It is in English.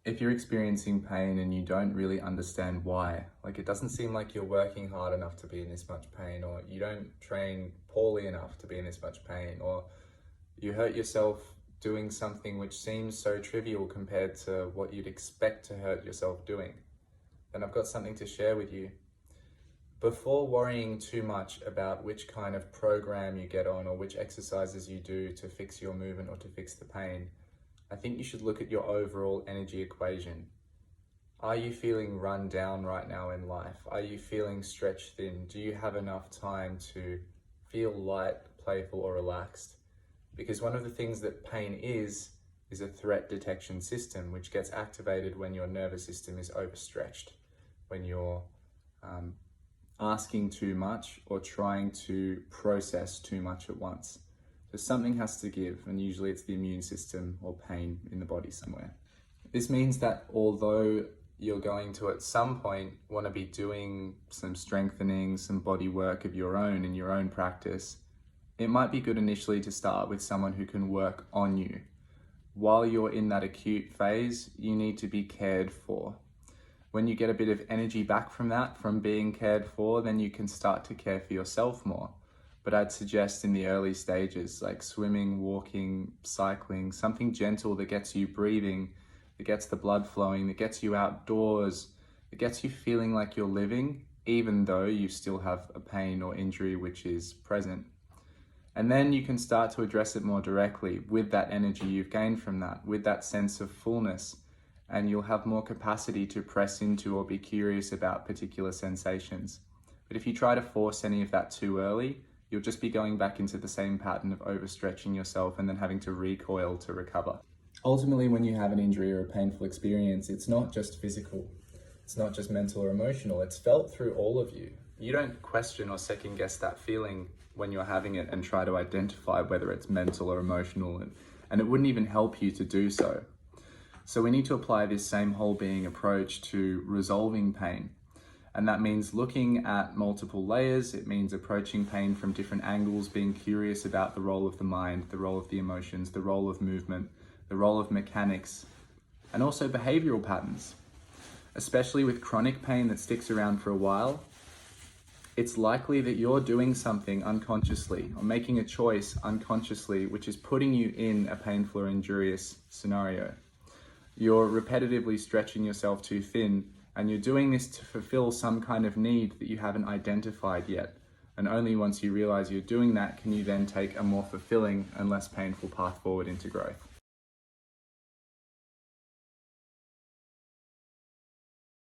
If you're experiencing pain and you don't really understand why, like it doesn't seem like you're working hard enough to be in this much pain, or you don't train poorly enough to be in this much pain, or you hurt yourself doing something which seems so trivial compared to what you'd expect to hurt yourself doing, then I've got something to share with you. Before worrying too much about which kind of program you get on or which exercises you do to fix your movement or to fix the pain, I think you should look at your overall energy equation. Are you feeling run down right now in life? Are you feeling stretched thin? Do you have enough time to feel light, playful, or relaxed? Because one of the things that pain is a threat detection system, which gets activated when your nervous system is overstretched, when you're asking too much or trying to process too much at once. So something has to give, and usually it's the immune system or pain in the body somewhere. This means that although you're going to at some point want to be doing some strengthening, some body work of your own in your own practice, it might be good initially to start with someone who can work on you. While you're in that acute phase, you need to be cared for. When you get a bit of energy back from that, from being cared for, then you can start to care for yourself more. But I'd suggest in the early stages, like swimming, walking, cycling, something gentle that gets you breathing, that gets the blood flowing, that gets you outdoors, that gets you feeling like you're living, even though you still have a pain or injury which is present. And then you can start to address it more directly with that energy you've gained from that, with that sense of fullness, and you'll have more capacity to press into or be curious about particular sensations. But if you try to force any of that too early, you'll just be going back into the same pattern of overstretching yourself and then having to recoil to recover. Ultimately, when you have an injury or a painful experience, it's not just physical, it's not just mental or emotional, it's felt through all of you. You don't question or second guess that feeling when you're having it and try to identify whether it's mental or emotional, and it wouldn't even help you to do so. So we need to apply this same whole being approach to resolving pain. And that means looking at multiple layers. It means approaching pain from different angles, being curious about the role of the mind, the role of the emotions, the role of movement, the role of mechanics, and also behavioral patterns. Especially with chronic pain that sticks around for a while, it's likely that you're doing something unconsciously or making a choice unconsciously, which is putting you in a painful or injurious scenario. You're repetitively stretching yourself too thin, and you're doing this to fulfill some kind of need that you haven't identified yet. And only once you realize you're doing that can you then take a more fulfilling and less painful path forward into growth.